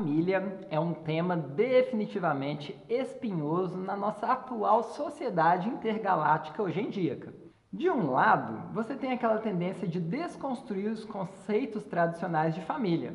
Família é um tema definitivamente espinhoso na nossa atual sociedade intergaláctica hoje em dia. De um lado, você tem aquela tendência de desconstruir os conceitos tradicionais de família.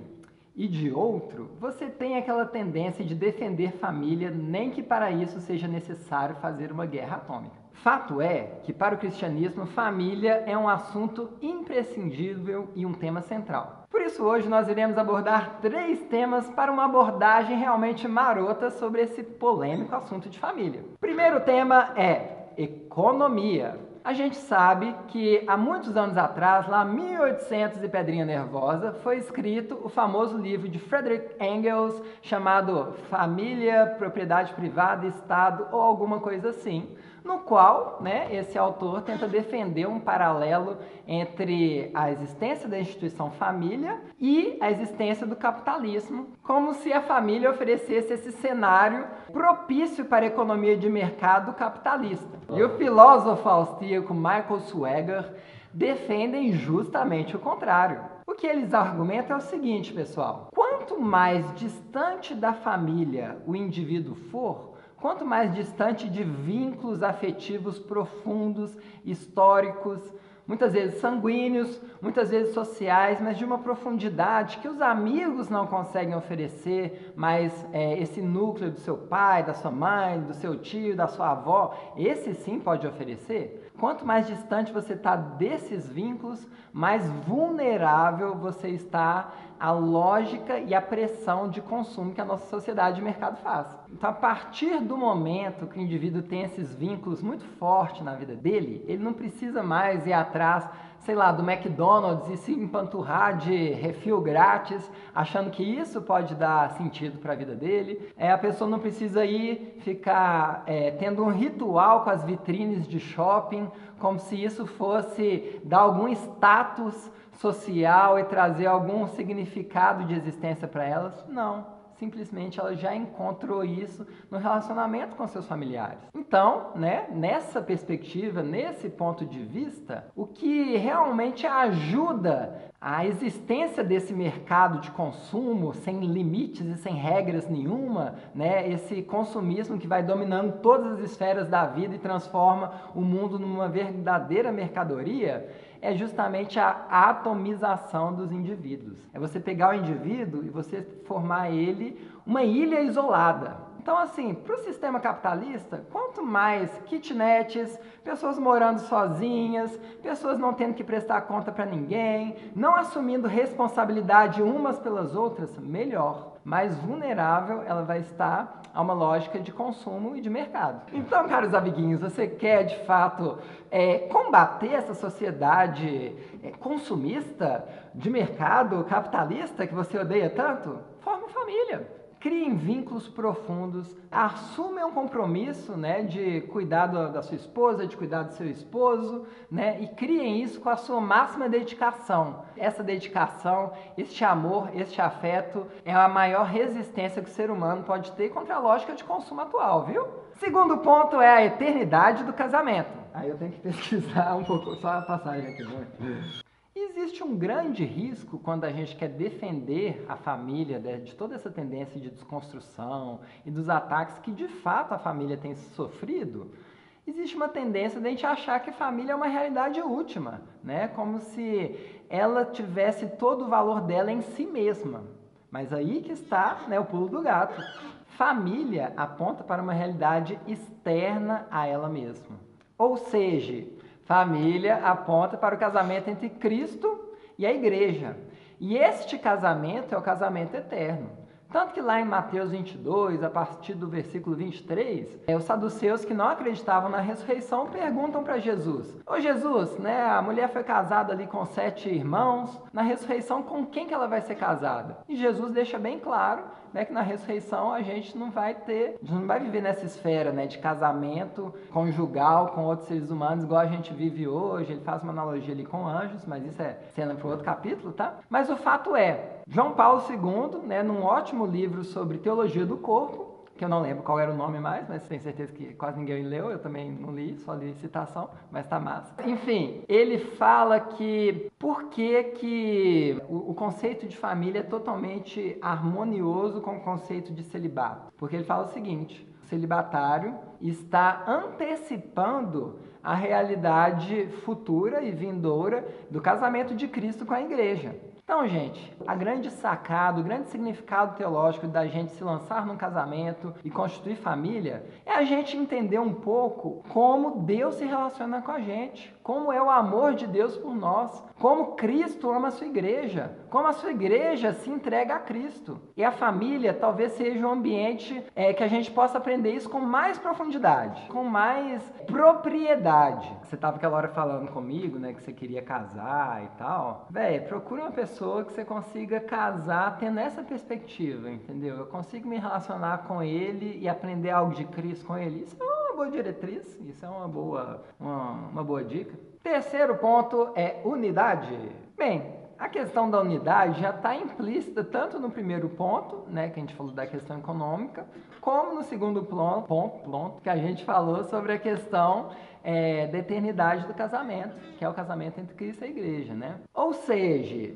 E de outro, você tem aquela tendência de defender família, nem que para isso seja necessário fazer uma guerra atômica. Fato é que, para o cristianismo, família é um assunto imprescindível e um tema central. Por isso, hoje nós iremos abordar 3 temas para uma abordagem realmente marota sobre esse polêmico assunto de família. O primeiro tema é economia. A gente sabe que há muitos anos atrás, lá 1800 e pedrinha nervosa, foi escrito o famoso livro de Friedrich Engels chamado Família, Propriedade Privada, Estado ou alguma coisa assim, no qual esse autor tenta defender um paralelo entre a existência da instituição família e a existência do capitalismo, como se a família oferecesse esse cenário propício para a economia de mercado capitalista. E o filósofo austríaco Michael Sweger defendem justamente o contrário. O que eles argumentam é o seguinte, pessoal: quanto mais distante da família o indivíduo for, quanto mais distante de vínculos afetivos profundos, históricos, muitas vezes sanguíneos, muitas vezes sociais, mas de uma profundidade que os amigos não conseguem oferecer, mas esse núcleo do seu pai, da sua mãe, do seu tio, da sua avó, esse sim pode oferecer. Quanto mais distante você está desses vínculos, mais vulnerável você está à lógica e à pressão de consumo que a nossa sociedade de mercado faz. Então, a partir do momento que o indivíduo tem esses vínculos muito fortes na vida dele, ele não precisa mais ir atrás, sei lá, do McDonald's e se empanturrar de refil grátis, achando que isso pode dar sentido para a vida dele. A pessoa não precisa ir ficar tendo um ritual com as vitrines de shopping, como se isso fosse dar algum status social e trazer algum significado de existência para elas. Não. Simplesmente ela já encontrou isso no relacionamento com seus familiares. Então, nessa perspectiva, nesse ponto de vista, o que realmente ajuda a existência desse mercado de consumo sem limites e sem regras nenhuma, esse consumismo que vai dominando todas as esferas da vida e transforma o mundo numa verdadeira mercadoria, é justamente a atomização dos indivíduos. É você pegar o indivíduo e você formar ele uma ilha isolada. Então, assim, para o sistema capitalista, quanto mais kitnets, pessoas morando sozinhas, pessoas não tendo que prestar conta para ninguém, não assumindo responsabilidade umas pelas outras, melhor. Mais vulnerável ela vai estar a uma lógica de consumo e de mercado. Então, caros amiguinhos, você quer de fato combater essa sociedade consumista, de mercado, capitalista que você odeia tanto? Forme família. Criem vínculos profundos, assumem um compromisso de cuidar da sua esposa, de cuidar do seu esposo, e criem isso com a sua máxima dedicação. Essa dedicação, este amor, este afeto é a maior resistência que o ser humano pode ter contra a lógica de consumo atual, viu? Segundo ponto é a eternidade do casamento. Aí eu tenho que pesquisar um pouco, só a passagem aqui, Existe um grande risco quando a gente quer defender a família de toda essa tendência de desconstrução e dos ataques que de fato a família tem sofrido. Existe uma tendência de a gente achar que a família é uma realidade última, como se ela tivesse todo o valor dela em si mesma. Mas aí que está o pulo do gato. Família aponta para uma realidade externa a ela mesma. Ou seja, família aponta para o casamento entre Cristo e a igreja. E este casamento é o casamento eterno. Tanto que lá em Mateus 22, a partir do versículo 23, os saduceus que não acreditavam na ressurreição perguntam para Jesus: Ô Jesus, a mulher foi casada ali com 7 irmãos, na ressurreição com quem que ela vai ser casada? E Jesus deixa bem claro que na ressurreição a gente não vai viver nessa esfera de casamento conjugal com outros seres humanos igual a gente vive hoje. Ele faz uma analogia ali com anjos, mas isso é cena para outro capítulo, tá? Mas o fato é, João Paulo II, num ótimo livro sobre teologia do corpo, que eu não lembro qual era o nome mais, mas tenho certeza que quase ninguém leu, eu também não li, só li citação, mas tá massa. Enfim, ele fala que por que o conceito de família é totalmente harmonioso com o conceito de celibato. Porque ele fala o seguinte: o celibatário está antecipando a realidade futura e vindoura do casamento de Cristo com a igreja. Então, gente, a grande sacada, o grande significado teológico da gente se lançar num casamento e constituir família é a gente entender um pouco como Deus se relaciona com a gente, como é o amor de Deus por nós, como Cristo ama a sua igreja, como a sua igreja se entrega a Cristo. E a família talvez seja um ambiente que a gente possa aprender isso com mais profundidade, com mais propriedade. Você estava aquela hora falando comigo, né, que você queria casar e tal. Véi, procura uma pessoa que você consiga casar tendo essa perspectiva, entendeu? Eu consigo me relacionar com ele e aprender algo de Cristo com ele. Isso é uma boa diretriz, isso é uma boa dica. Terceiro ponto é unidade. Bem, a questão da unidade já está implícita tanto no primeiro ponto, né, que a gente falou da questão econômica, como no segundo ponto que a gente falou sobre a questão da eternidade do casamento, que é o casamento entre Cristo e a igreja, né? Ou seja...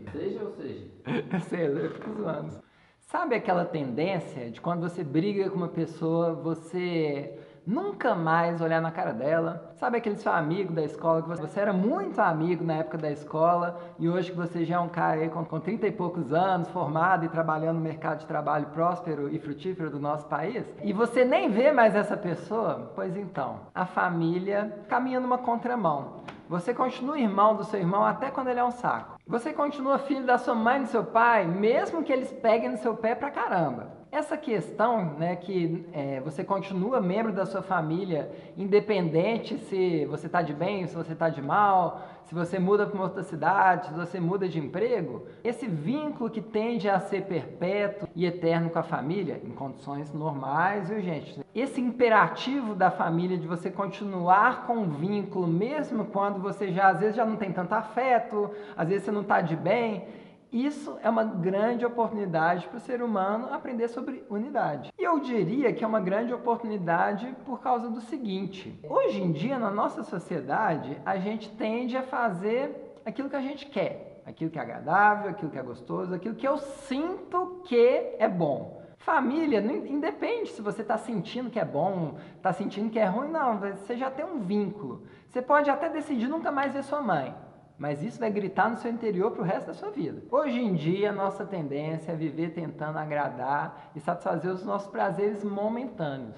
Sei, eu fico zoando. Sabe aquela tendência de quando você briga com uma pessoa, você nunca mais olhar na cara dela? Sabe aquele seu amigo da escola, que você era muito amigo na época da escola e hoje que você já é um cara aí com 30 e poucos anos, formado e trabalhando no mercado de trabalho próspero e frutífero do nosso país, e você nem vê mais essa pessoa? Pois então, a família caminha numa contramão. Você continua irmão do seu irmão até quando ele é um saco. Você continua filho da sua mãe e do seu pai, mesmo que eles peguem no seu pé pra caramba. Essa questão, né, que você continua membro da sua família, independente se você está de bem, se você está de mal, se você muda para uma outra cidade, se você muda de emprego, esse vínculo que tende a ser perpétuo e eterno com a família, em condições normais, viu, gente? Esse imperativo da família de você continuar com o vínculo, mesmo quando você já, às vezes, já não tem tanto afeto, às vezes você não está de bem, isso é uma grande oportunidade para o ser humano aprender sobre unidade. E eu diria que é uma grande oportunidade por causa do seguinte: hoje em dia, na nossa sociedade, a gente tende a fazer aquilo que a gente quer, aquilo que é agradável, aquilo que é gostoso, aquilo que eu sinto que é bom. Família, independe se você está sentindo que é bom, está sentindo que é ruim, não, você já tem um vínculo. Você pode até decidir nunca mais ver sua mãe, mas isso vai gritar no seu interior para o resto da sua vida. Hoje em dia, a nossa tendência é viver tentando agradar e satisfazer os nossos prazeres momentâneos.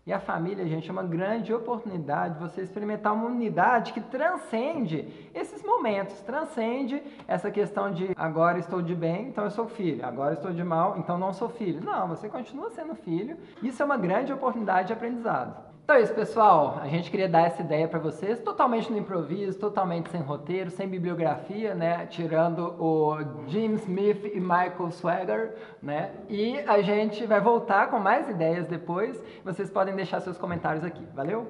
E a família, gente, é uma grande oportunidade de você experimentar uma unidade que transcende esses momentos, transcende essa questão de agora estou de bem, então eu sou filho, agora estou de mal, então não sou filho. Não, você continua sendo filho. Isso é uma grande oportunidade de aprendizado. Então é isso, pessoal. A gente queria dar essa ideia para vocês, totalmente no improviso, totalmente sem roteiro, sem bibliografia, né? Tirando o Jim Smith e Michael Swagger, né? E a gente vai voltar com mais ideias depois. Vocês podem deixar seus comentários aqui. Valeu?